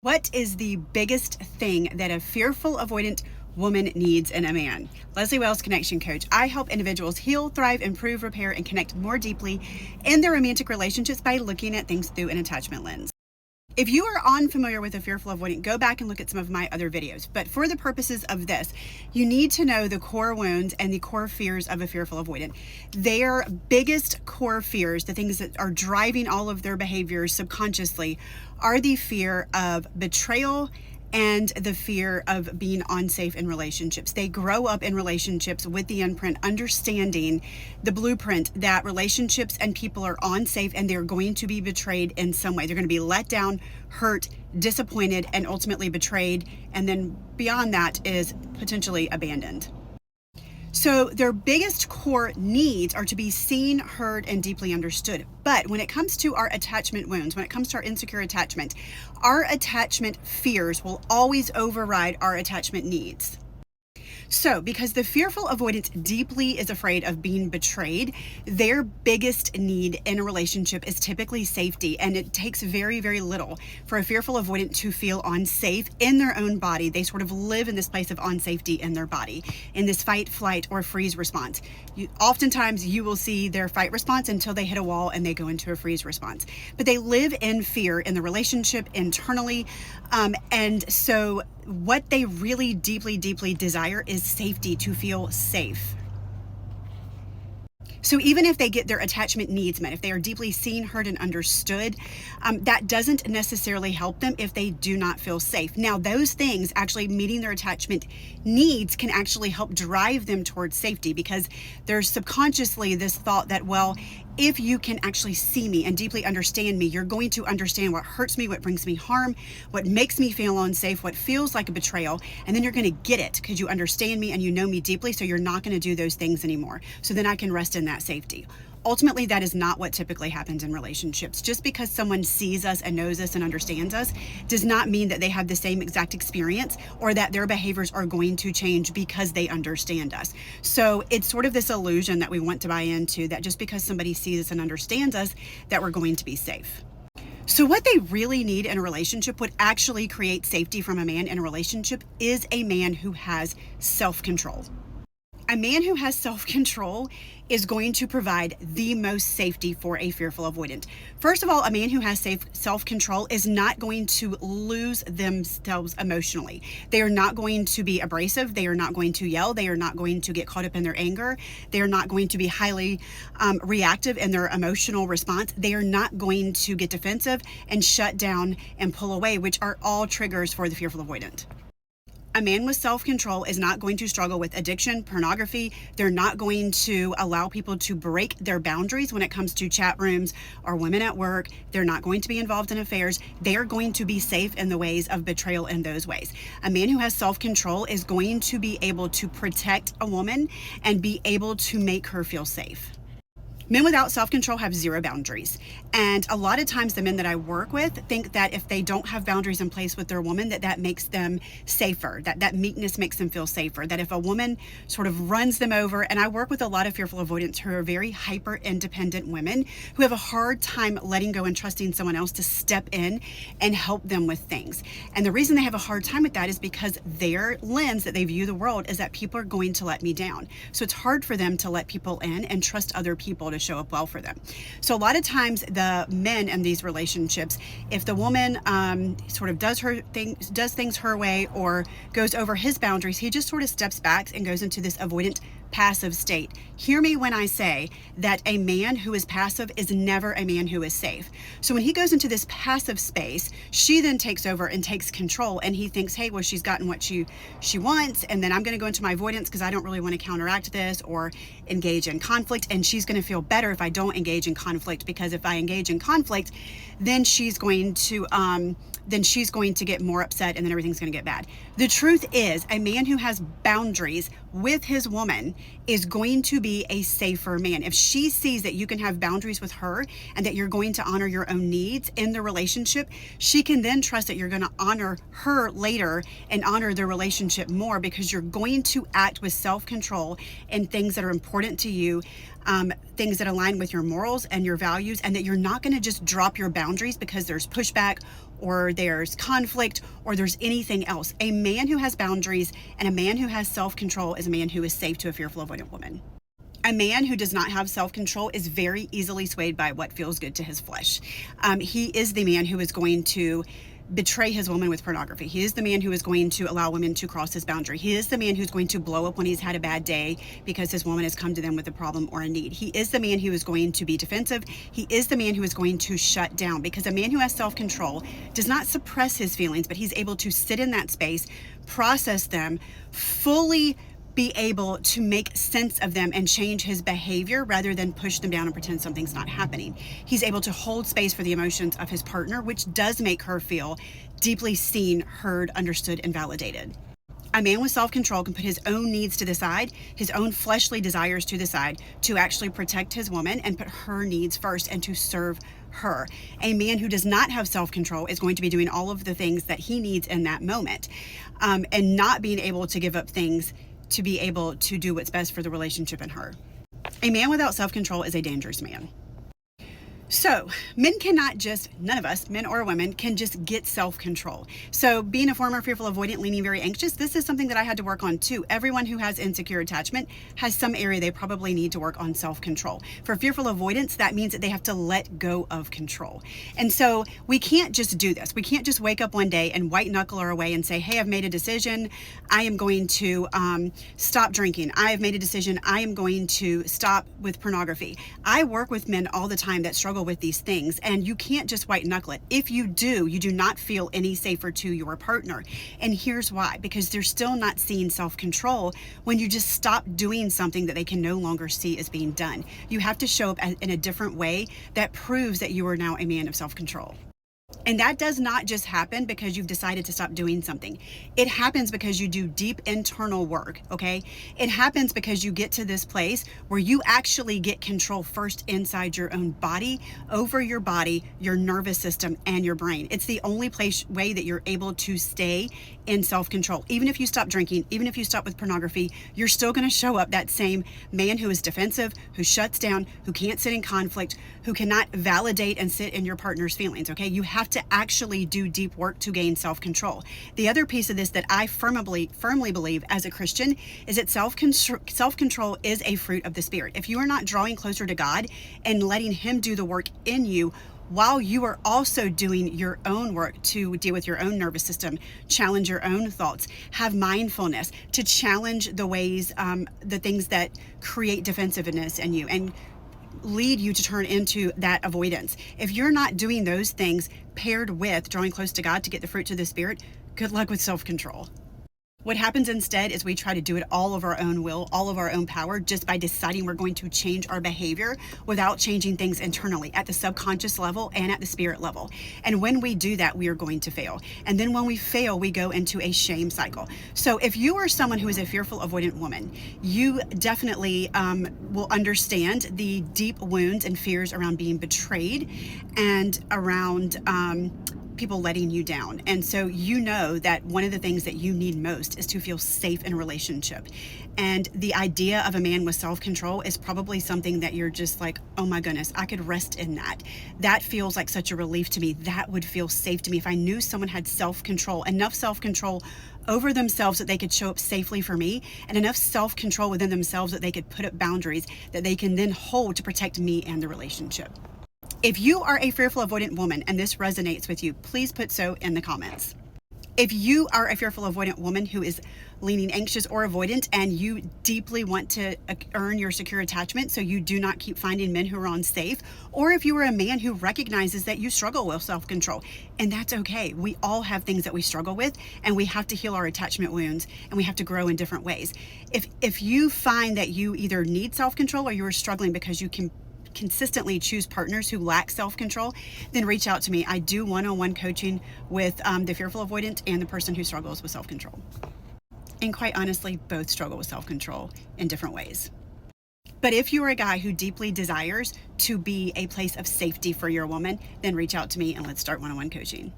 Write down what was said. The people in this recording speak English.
What is the biggest thing that a fearful avoidant woman needs in a man? Leslie Wells, connection coach. I help individuals heal, thrive, improve, repair, and connect more deeply in their romantic relationships by looking at things through an attachment lens. If you are unfamiliar with a fearful avoidant, go back and look at some of my other videos. But for the purposes of this, you need to know the core wounds and the core fears of a fearful avoidant. Their biggest core fears, the things that are driving all of their behaviors subconsciously, are the fear of betrayal and the fear of being unsafe in relationships. They grow up in relationships with the imprint, understanding the blueprint that relationships and people are unsafe and they're going to be betrayed in some way. They're going to be let down, hurt, disappointed, and ultimately betrayed. And then beyond that is potentially abandoned. So their biggest core needs are to be seen, heard, and deeply understood. But when it comes to our attachment wounds, when it comes to our insecure attachment, our attachment fears will always override our attachment needs. So, because the fearful avoidant deeply is afraid of being betrayed, their biggest need in a relationship is typically safety. And it takes very, very little for a fearful avoidant to feel unsafe in their own body. They sort of live in this place of unsafety in their body, in this fight, flight, or freeze response. Oftentimes, you will see their fight response until they hit a wall and they go into a freeze response. But they live in fear in the relationship internally. And so what they really deeply, deeply desire is safety, to feel safe. So even if they get their attachment needs met, if they are deeply seen, heard, and understood, that doesn't necessarily help them if they do not feel safe. Now, those things, actually meeting their attachment needs, can actually help drive them towards safety, because there's subconsciously this thought that, well, if you can actually see me and deeply understand me, you're going to understand what hurts me, what brings me harm, what makes me feel unsafe, what feels like a betrayal, and then you're going to get it because you understand me and you know me deeply, so you're not going to do those things anymore. So then I can rest in that safety. Ultimately, that is not what typically happens in relationships. Just because someone sees us and knows us and understands us does not mean that they have the same exact experience or that their behaviors are going to change because they understand us. So it's sort of this illusion that we want to buy into, that just because somebody sees us and understands us, that we're going to be safe. So what they really need in a relationship, what actually creates safety from a man in a relationship, is a man who has self-control. A man who has self-control is going to provide the most safety for a fearful avoidant. First of all, a man who has self-control is not going to lose themselves emotionally. They are not going to be abrasive. They are not going to yell. They are not going to get caught up in their anger. They are not going to be highly reactive in their emotional response. They are not going to get defensive and shut down and pull away, which are all triggers for the fearful avoidant. A man with self-control is not going to struggle with addiction, pornography. They're not going to allow people to break their boundaries when it comes to chat rooms or women at work. They're not going to be involved in affairs. They are going to be safe in the ways of betrayal in those ways. A man who has self-control is going to be able to protect a woman and be able to make her feel safe. Men without self-control have zero boundaries. And a lot of times the men that I work with think that if they don't have boundaries in place with their woman, that makes them safer, that meekness makes them feel safer, that if a woman sort of runs them over, and I work with a lot of fearful avoidants who are very hyper independent women who have a hard time letting go and trusting someone else to step in and help them with things. And the reason they have a hard time with that is because their lens that they view the world is that people are going to let me down. So it's hard for them to let people in and trust other people to show up well for them. So a lot of times the men in these relationships, if the woman sort of does things her way or goes over his boundaries, he just sort of steps back and goes into this avoidant passive state. Hear me when I say that a man who is passive is never a man who is safe. So when he goes into this passive space, she then takes over and takes control, and he thinks, hey, well, she's gotten what she wants, and then I'm going to go into my avoidance because I don't really want to counteract this or engage in conflict, and she's going to feel better if I don't engage in conflict, because if I engage in conflict, then she's going to get more upset, and then everything's going to get bad. The truth is, a man who has boundaries with his woman is going to be a safer man. If she sees that you can have boundaries with her and that you're going to honor your own needs in the relationship, she can then trust that you're going to honor her later and honor the relationship more, because you're going to act with self-control in things that are important to you, things that align with your morals and your values, and that you're not going to just drop your boundaries because there's pushback or there's conflict, or there's anything else. A man who has boundaries and a man who has self-control is a man who is safe to a fearful, avoidant woman. A man who does not have self-control is very easily swayed by what feels good to his flesh. He is the man who is going to betray his woman with pornography. He is the man who is going to allow women to cross his boundary. He is the man who's going to blow up when he's had a bad day because his woman has come to them with a problem or a need. He is the man who is going to be defensive. He is the man who is going to shut down, because a man who has self-control does not suppress his feelings, but he's able to sit in that space, process them, fully be able to make sense of them and change his behavior rather than push them down and pretend something's not happening. He's able to hold space for the emotions of his partner, which does make her feel deeply seen, heard, understood, and validated. A man with self-control can put his own needs to the side, his own fleshly desires to the side, to actually protect his woman and put her needs first and to serve her. A man who does not have self-control is going to be doing all of the things that he needs in that moment, and not being able to give up things to be able to do what's best for the relationship and her. A man without self-control is a dangerous man. So men cannot just, none of us, men or women, can just get self-control. So being a former fearful, avoidant, leaning, very anxious, this is something that I had to work on too. Everyone who has insecure attachment has some area they probably need to work on self-control. For fearful avoidance, that means that they have to let go of control. And so we can't just do this. We can't just wake up one day and white knuckle our way and say, hey, I've made a decision. I am going to stop drinking. I have made a decision. I am going to stop with pornography. I work with men all the time that struggle with these things, and you can't just white knuckle it. If you do not feel any safer to your partner. And here's why: because they're still not seeing self-control when you just stop doing something that they can no longer see as being done. You have to show up in a different way that proves that you are now a man of self-control. And that does not just happen because you've decided to stop doing something. It happens because you do deep internal work, okay? It happens because you get to this place where you actually get control first inside your own body, over your body, your nervous system, and your brain. It's the only way that you're able to stay in self-control. Even if you stop drinking, even if you stop with pornography, you're still going to show up that same man who is defensive, who shuts down, who can't sit in conflict, who cannot validate and sit in your partner's feelings, okay? You have to actually do deep work to gain self-control. The other piece of this that I firmly believe as a Christian is that self-control is a fruit of the Spirit. If you are not drawing closer to God and letting Him do the work in you, while you are also doing your own work to deal with your own nervous system, challenge your own thoughts, have mindfulness, to challenge the ways, the things that create defensiveness in you and lead you to turn into that avoidance. If you're not doing those things paired with drawing close to God to get the fruits of the Spirit, good luck with self-control. What happens instead is we try to do it all of our own will, all of our own power, just by deciding we're going to change our behavior without changing things internally at the subconscious level and at the spirit level. And when we do that, we are going to fail. And then when we fail, we go into a shame cycle. So if you are someone who is a fearful, avoidant woman, you definitely will understand the deep wounds and fears around being betrayed and around people letting you down. And so you know that one of the things that you need most is to feel safe in a relationship. And the idea of a man with self-control is probably something that you're just like, oh my goodness, I could rest in that. That feels like such a relief to me. That would feel safe to me if I knew someone had self-control, enough self-control over themselves that they could show up safely for me, and enough self-control within themselves that they could put up boundaries that they can then hold to protect me and the relationship. If you are a fearful, avoidant woman and this resonates with you, please put so in the comments. If you are a fearful, avoidant woman who is leaning anxious or avoidant and you deeply want to earn your secure attachment so you do not keep finding men who are unsafe, or if you are a man who recognizes that you struggle with self-control, and that's okay. We all have things that we struggle with, and we have to heal our attachment wounds, and we have to grow in different ways. If you find that you either need self-control or you are struggling because you can consistently choose partners who lack self-control, then reach out to me. I do one-on-one coaching with the fearful avoidant and the person who struggles with self-control. And quite honestly, both struggle with self-control in different ways. But if you are a guy who deeply desires to be a place of safety for your woman, then reach out to me and let's start one-on-one coaching.